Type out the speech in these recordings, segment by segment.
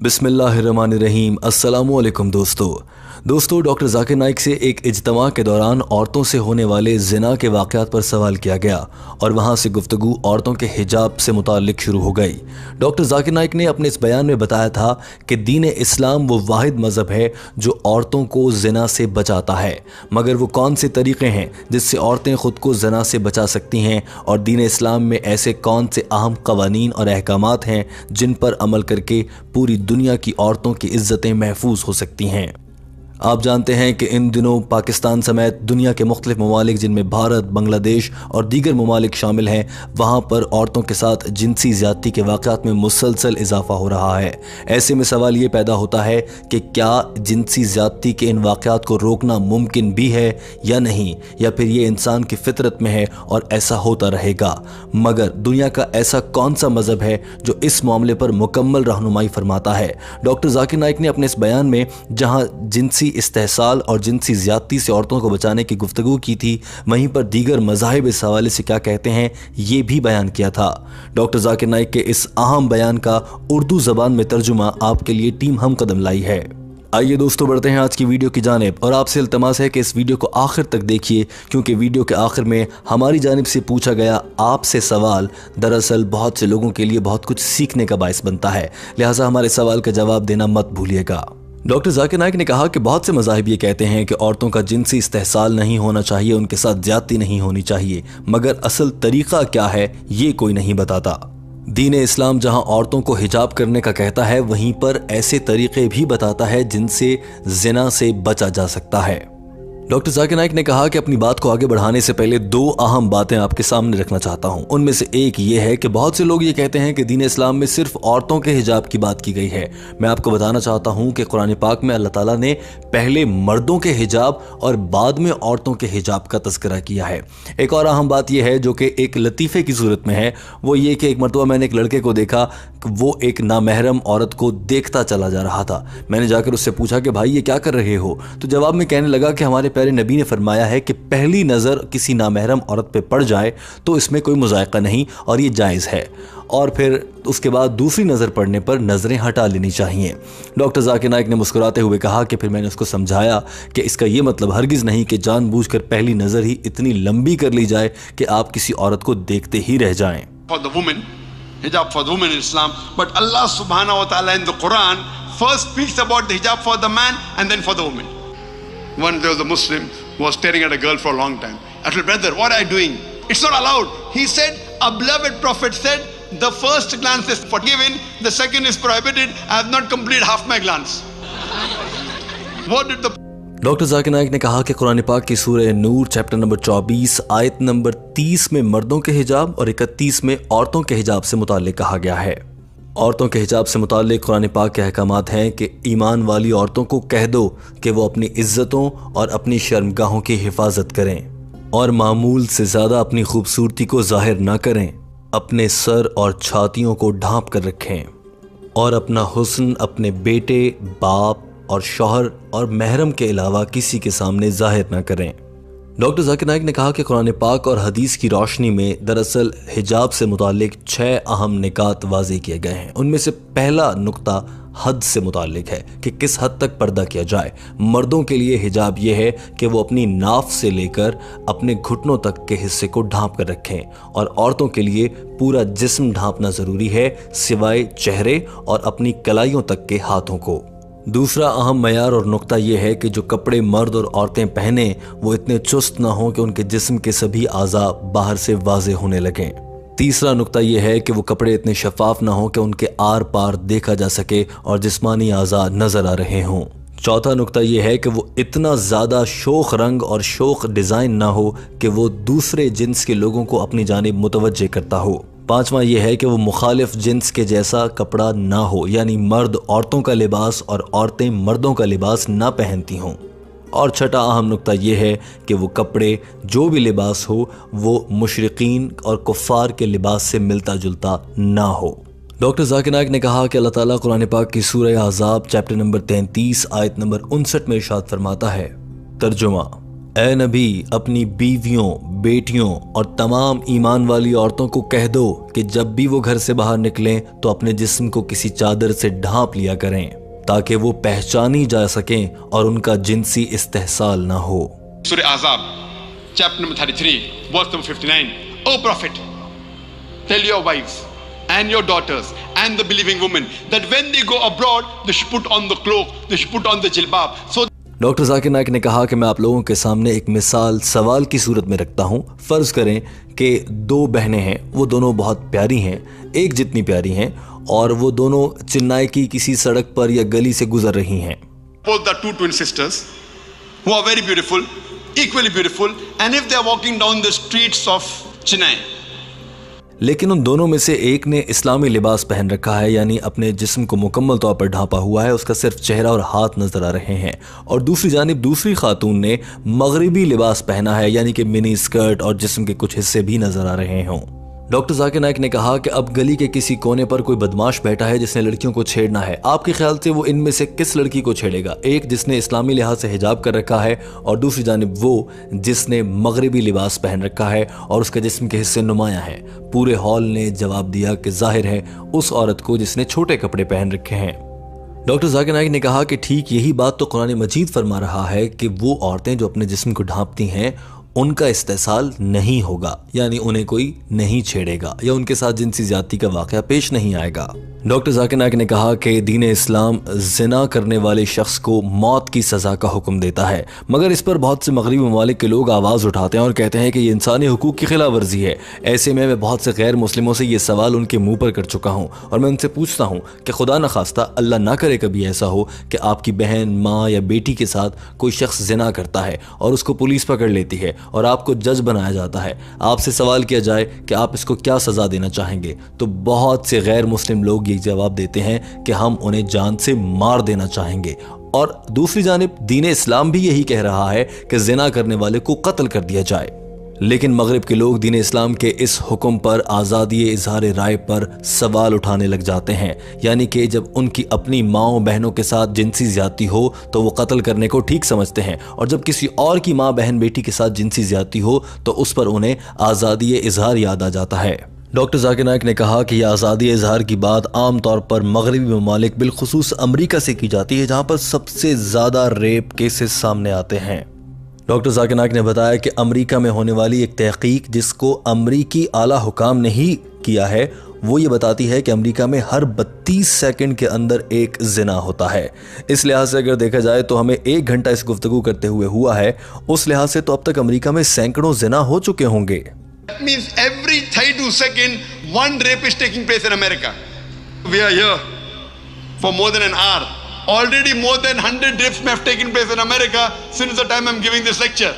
बिस्मिल्लाहिर्रहमानिर्रहीम। अस्सलामुअलैकुम दोस्तों डॉक्टर जाकिर नाइक से एक इज्तिमा के दौरान औरतों से होने वाले जिना के वाक़यात पर सवाल किया गया और वहाँ से गुफ्तगू औरतों के हिजाब से मुताल्लिक शुरू हो गई। डॉक्टर जाकिर नाइक ने अपने इस बयान में बताया था कि दीन इस्लाम वो वाहिद मज़हब है जो औरतों को जिना से बचाता है, मगर वो कौन से तरीक़े हैं जिससे औरतें ख़ुद को जिना से बचा सकती हैं और दीन इस्लाम में ऐसे कौन से अहम क़वानीन और अहकामात हैं जिन पर अमल करके पूरी दुनिया की औरतों की इज़्ज़तें महफूज हो सकती हैं। आप जानते हैं कि इन दिनों पाकिस्तान समेत दुनिया के मुख्तलिफ ममालिक जिनमें भारत, बांग्लादेश और दीगर ममालिक शामिल हैं, वहाँ पर औरतों के साथ जिनसी ज़्यादती के वाक़यात में मुसलसल इजाफ़ा हो रहा है। ऐसे में सवाल ये पैदा होता है कि क्या जिनसी ज़्यादती के इन वाक़यात को रोकना मुमकिन भी है या नहीं, या फिर ये इंसान की फितरत में है और ऐसा होता रहेगा। मगर दुनिया का ऐसा कौन सा मज़हब है जो इस मामले पर मुकम्मल रहनुमाई फरमाता है? डॉक्टर जाकिर नाइक ने अपने इस बयान में जहाँ जिनसी इस्तेहसाल और जिनसी ज़्यादती से औरतों को बचाने की गुफ्तगू की थी, वहीं पर दीगर मज़ाहिब इस हवाले से क्या कहते हैं ये भी बयान किया था। डॉक्टर जाकिर नाइक के इस अहम बयान का उर्दू ज़बान में तर्जुमा आपके लिए टीम हम कदम लाई है। आइए दोस्तों बढ़ते हैं आज की वीडियो की जानिब, और आपसे इल्तमास है कि इस वीडियो को आखिर तक देखिए, क्योंकि वीडियो के आखिर में हमारी जानिब से पूछा गया आपसे सवाल दरअसल बहुत से लोगों के लिए बहुत कुछ सीखने का बायस बनता है, लिहाजा हमारे सवाल का जवाब देना मत भूलिएगा। डॉक्टर जाकिर नाइक ने कहा कि बहुत से मज़ाहिब ये कहते हैं कि औरतों का जिनसी इस्तेहसाल नहीं होना चाहिए, उनके साथ ज्यादती नहीं होनी चाहिए, मगर असल तरीक़ा क्या है ये कोई नहीं बताता। दीन इस्लाम जहां औरतों को हिजाब करने का कहता है, वहीं पर ऐसे तरीक़े भी बताता है जिनसे जिना से बचा जा सकता है। डॉक्टर जाकिर नाइक ने कहा कि अपनी बात को आगे बढ़ाने से पहले दो अहम बातें आपके सामने रखना चाहता हूं। उनमें से एक ये है कि बहुत से लोग ये कहते हैं कि दीन इस्लाम में सिर्फ औरतों के हिजाब की बात की गई है। मैं आपको बताना चाहता हूं कि कुरान पाक में अल्लाह ताला ने पहले मर्दों के हिजाब और बाद में औरतों के हिजाब का तज़किरा किया है। एक और अहम बात यह है जो कि एक लतीफ़े की सूरत में है, वो ये कि एक मरतबा मैंने एक लड़के को देखा कि वो एक नामहरम औरत को देखता चला जा रहा था। मैंने जाकर उससे पूछा कि भाई ये क्या कर रहे हो? तो जवाब में कहने लगा कि हमारे प्यारे नबी ने फरमाया है कि पहली नज़र किसी नामहरम औरत पे पड़ जाए तो इसमें कोई मुज़ायक़ा नहीं और ये जायज़ है, और फिर उसके बाद दूसरी नज़र पड़ने पर नज़रें हटा लेनी चाहिए। डॉक्टर जाकिर नाइक ने मुस्कुराते हुए कहा कि फिर मैंने उसको समझाया कि इसका ये मतलब हरगिज़ नहीं कि जानबूझकर पहली नज़र ही इतनी लंबी कर ली जाए कि आप किसी औरत को देखते ही रह जाएं। Hijab for the women in Islam, but Allah subhanahu wa ta'ala in the Quran first speaks about the hijab for the man and then for the woman. One there was a Muslim who was staring at a girl for a long time. I said, brother, what are you doing? It's not allowed. He said, a beloved prophet said, the first glance is forgiven, the second is prohibited. I have not completed half my glance. What did the doctor Zakir Naik ने कहा कि कुरान पाक की सूरह नूर chapter number 24 आयत number 30 में मर्दों के हिजाब और 31 में औरतों के हिजाब से मुताल्लिक कहा गया है। औरतों के हिजाब से मुताल्लिक कुरान पाक के अहकामात हैं कि ईमान वाली औरतों को कह दो कि वो अपनी इज्जतों और अपनी शर्मगाहों की हिफाजत करें और मामूल से ज़्यादा अपनी खूबसूरती को जाहिर ना करें, अपने सर और छातियों को ढांप कर रखें और अपना हुस्न अपने बेटे, बाप और शौहर और महरम के अलावा किसी के सामने जाहिर ना करें। डॉक्टर जाकिर नाइक ने कहा कि कुरान पाक और हदीस की रोशनी में दरअसल हिजाब से मुताल्लिक 6 अहम निकात वाज़े किए गए हैं। उनमें से पहला नुक्ता हद से मुताल्लिक है कि किस हद तक पर्दा किया जाए। मर्दों के लिए हिजाब यह है कि वो अपनी नाफ से लेकर अपने घुटनों तक के हिस्से को ढांप कर रखें, और औरतों के लिए पूरा जिस्म ढांपना ज़रूरी है सिवाय चेहरे और अपनी कलाइयों तक के हाथों को। दूसरा अहम मयार और नुक्ता यह है कि जो कपड़े मर्द और औरतें पहने वो इतने चुस्त ना हों कि उनके जिस्म के सभी आज़ा बाहर से वाज़े होने लगें। तीसरा नुक्ता यह है कि वो कपड़े इतने शफाफ ना हों कि उनके आर पार देखा जा सके और जिस्मानी आज़ा नज़र आ रहे हों। चौथा नुक्ता यह है कि वो इतना ज़्यादा शोख रंग और शोख डिज़ाइन ना हो कि वो दूसरे जिन्स के लोगों को अपनी जानिब मुतवज्जे करता हो। पांचवा यह है कि वो मुखालिफ जिन्स के जैसा कपड़ा ना हो, यानी मर्द औरतों का लिबास और औरतें मर्दों का लिबास ना पहनती हों। और छठा अहम नुक्ता यह है कि वो कपड़े, जो भी लिबास हो, वो मुशरिकीन और कुफ़ार के लिबास से मिलता जुलता ना हो। डॉक्टर जाकिर नाइक ने कहा कि अल्लाह ताला कुरान पाक की सूरह अहज़ाब चैप्टर नंबर 33 आयत नंबर 59 में इरशाद फरमाता है, तर्जुमा, ए नबी, अपनी बीवियों, बेटियों और तमाम ईमान वाली औरतों को कह दो कि जब भी वो घर से बाहर निकलें तो अपने जिस्म को किसी चादर से ढांप लिया करें ताकि वो पहचानी जा सकें और उनका जिनसी इस्तेहसाल ना हो। सूरह अहज़ाब chapter number 33 verse number 59, O prophet, tell your wives and your daughters and the believing women that when they go abroad they should put on the cloak, they should put on the jilbab. So doctor Zakir Naik ने कहा कि मैं आप लोगों के सामने एक मिसाल सवाल की सूरत में रखता हूं। फर्ज करें कि दो बहनें हैं, वो दोनों बहुत प्यारी हैं, एक जितनी प्यारी हैं, और वो दोनों चेन्नई की किसी सड़क पर या गली से गुजर रही हैं। both the two twin sisters who are very beautiful, equally beautiful, and if they are walking down the streets of Chennai, लेकिन उन दोनों में से एक ने इस्लामी लिबास पहन रखा है, यानी अपने जिस्म को मुकम्मल तौर पर ढांपा हुआ है, उसका सिर्फ चेहरा और हाथ नजर आ रहे हैं, और दूसरी जानिब दूसरी खातून ने मगरिबी लिबास पहना है, यानी कि मिनी स्कर्ट और जिस्म के कुछ हिस्से भी नजर आ रहे हों। डॉक्टर जाकिर नाइक ने कहा कि अब गली के किसी कोने पर कोई बदमाश बैठा है जिसने लड़कियों को छेड़ना है। आपके ख्याल से वो इनमें से किस लड़की को छेड़ेगा? एक जिसने इस्लामी लिहाज से हिजाब कर रखा है, और दूसरी जानिब वो जिसने मगरिबी लिबास पहन रखा है और उसके जिस्म के हिस्से नुमायां हैं। पूरे हॉल ने जवाब दिया कि जाहिर है उस औरत को जिसने छोटे कपड़े पहन रखे हैं। डॉक्टर जाकिर नाइक ने कहा कि ठीक यही बात तो कुरान मजीद फरमा रहा है कि वो औरतें जो अपने जिस्म को ढांपती हैं उनका इस्तेसाल नहीं होगा, यानी उन्हें कोई नहीं छेड़ेगा या उनके साथ जिनसी ज्यादती का वाकया पेश नहीं आएगा। डॉक्टर जाकिर नाइक ने कहा कि दीन इस्लाम जिना करने वाले शख्स को मौत की सज़ा का हुक्म देता है, मगर इस पर बहुत से मगरबी ममालिक के लोग आवाज़ उठाते हैं और कहते हैं कि ये इंसानी हुकूक की खिलाफ वर्जी है। ऐसे में मैं बहुत से गैर मुस्लिमों से ये सवाल उनके मुंह पर कर चुका हूँ और मैं उनसे पूछता हूँ कि खुदा न खास्ता अल्लाह ना करे कभी ऐसा हो कि आपकी बहन, माँ या बेटी के साथ कोई शख्स जिना करता है और उसको पुलिस पकड़ लेती है और आपको जज बनाया जाता है, आपसे सवाल किया जाए कि आप इसको क्या सज़ा देना चाहेंगे, तो बहुत से गैर मुस्लिम लोग ये जवाब देते हैं कि हम उन्हें जान से मार देना चाहेंगे। और दूसरी जानिब दीन इस्लाम भी यही कह रहा है कि जिना करने वाले को कत्ल कर दिया जाए। लेकिन मगरिब के लोग दीन इस्लाम के इस हुक्म पर आज़ादी इजहार राय पर सवाल उठाने लग जाते हैं, यानी कि जब उनकी अपनी माओ बहनों के साथ जिनसी ज्यादती हो तो वो कत्ल करने को ठीक समझते हैं, और जब किसी और की माँ बहन बेटी के साथ जिनसी ज्यादती हो तो उस पर उन्हें आज़ादी इजहार याद आ जाता है। डॉक्टर जाकिर नाइक ने कहा कि यह आज़ादी इजहार की बात आम तौर पर मगरबी ममालिक बिलखुसूस अमरीका से की जाती है, जहाँ पर सबसे ज़्यादा रेप केसेस सामने आते हैं। डॉक्टर जाकिर नाइक ने बताया कि अमरीका में होने वाली एक तहकीक जिसको अमरीकी आला हुकाम ने ही किया है, वो ये बताती है कि अमरीका में हर 32 सेकंड के अंदर एक जिना होता है। इस लिहाज से अगर देखा जाए तो हमें 1 घंटा इस गुफ्तगू करते हुए हुआ है, उस लिहाज से तो अब तक अमरीका में सैकड़ों जिना हो चुके होंगे। that means every 32 seconds one rape is taking place in America. We are here for more than an hour. Already more than 100 rapes may have taken place in America since the time I'm giving this lecture.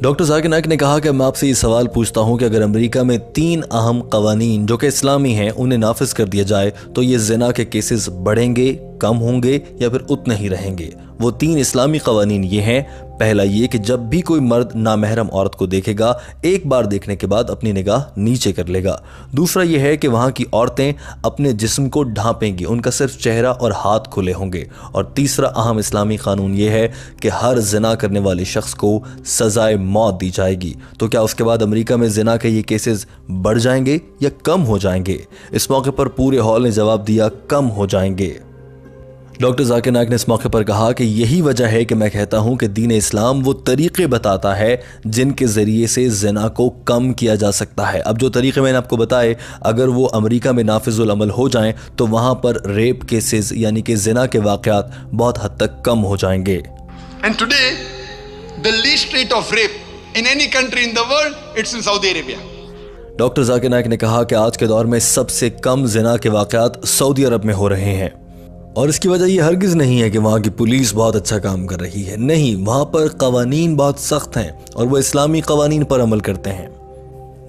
Doctor Zakir Naik ने कहा कि मैं आपसे ये सवाल पूछता हूं कि अगर अमेरिका में 3 अहम कवानीन जो कि इस्लामी हैं उन्हें नाफिज कर दिया जाए तो ये जिना के केसेस बढ़ेंगे, कम होंगे या फिर उतने ही रहेंगे। वो 3 इस्लामी कवानीन ये हैं। पहला ये कि जब भी कोई मर्द नामहरम औरत को देखेगा, एक बार देखने के बाद अपनी निगाह नीचे कर लेगा। दूसरा ये है कि वहाँ की औरतें अपने जिस्म को ढांपेंगी, उनका सिर्फ चेहरा और हाथ खुले होंगे। और तीसरा अहम इस्लामी कानून ये है कि हर जिना करने वाले शख्स को सजाए मौत दी जाएगी। तो क्या उसके बाद अमेरिका में जिना के ये केसेस बढ़ जाएंगे या कम हो जाएंगे? इस मौके पर पूरे हॉल ने जवाब दिया, कम हो जाएंगे। डॉक्टर जाकिर नाइक ने इस मौके पर कहा कि यही वजह है कि मैं कहता हूं कि दीन इस्लाम वो तरीके बताता है जिनके ज़रिए से ज़िना को कम किया जा सकता है। अब जो तरीके मैंने आपको बताए, अगर वो अमेरिका में नाफिजुल अमल हो जाएं तो वहां पर रेप केसेस यानी कि ज़िना के वाक़यात बहुत हद तक कम हो जाएंगे। And today the least rate of rape in any country in the world, it's in Saudi Arabia. Doctor Zakir Naik ने कहा कि आज के दौर में सबसे कम ज़िना के वाक़यात सऊदी अरब में हो रहे हैं, और इसकी वजह यह हरगिज़ नहीं है कि वहाँ की पुलिस बहुत अच्छा काम कर रही है। नहीं, वहाँ पर कवानीन बहुत सख्त हैं और वो इस्लामी कवानीन पर अमल करते हैं।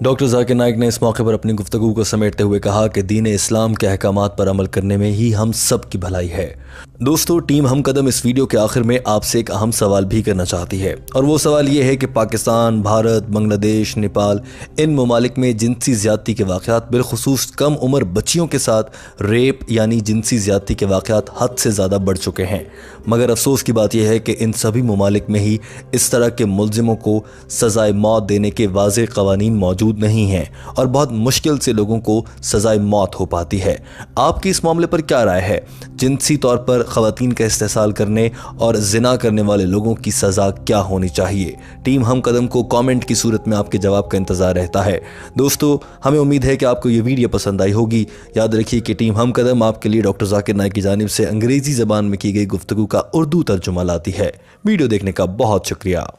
डॉक्टर जाकिर नाइक ने इस मौके पर अपनी गुफ्तगू को समेटते हुए कहा कि दीन इस्लाम के अहकामात पर अमल करने में ही हम सब की भलाई है। दोस्तों, टीम हम कदम इस वीडियो के आखिर में आपसे एक अहम सवाल भी करना चाहती है, और वो सवाल ये है कि पाकिस्तान, भारत, बांग्लादेश, नेपाल, इन ममालिक में जिनसी ज़्यादती के वाक़यात, बिलखुसूस कम उम्र बच्चियों के साथ रेप यानी जिनसी ज़्यादती के वाक़यात हद से ज़्यादा बढ़ चुके हैं। मगर अफसोस की बात यह है कि इन सभी ममालिक में ही इस तरह के मुलजिमों को सज़ाए मौत देने के वाज़ेह क़वानीन मौजूद नहीं हैं और बहुत मुश्किल से लोगों को सज़ाए मौत हो पाती है। आपकी इस मामले पर क्या राय है? जिनसी तौर पर ख़वातीन का इस्तेसाल करने और जिना करने वाले लोगों की सज़ा क्या होनी चाहिए? टीम हम कदम को कमेंट की सूरत में आपके जवाब का इंतज़ार रहता है। दोस्तों, हमें उम्मीद है कि आपको ये वीडियो पसंद आई होगी। याद रखिए कि टीम हम कदम आपके लिए डॉक्टर जाकिर नाइक की जानिब से अंग्रेज़ी ज़बान में की गई गुफ्तगू का उर्दू तर्जुमा लाती है। वीडियो देखने का बहुत शुक्रिया।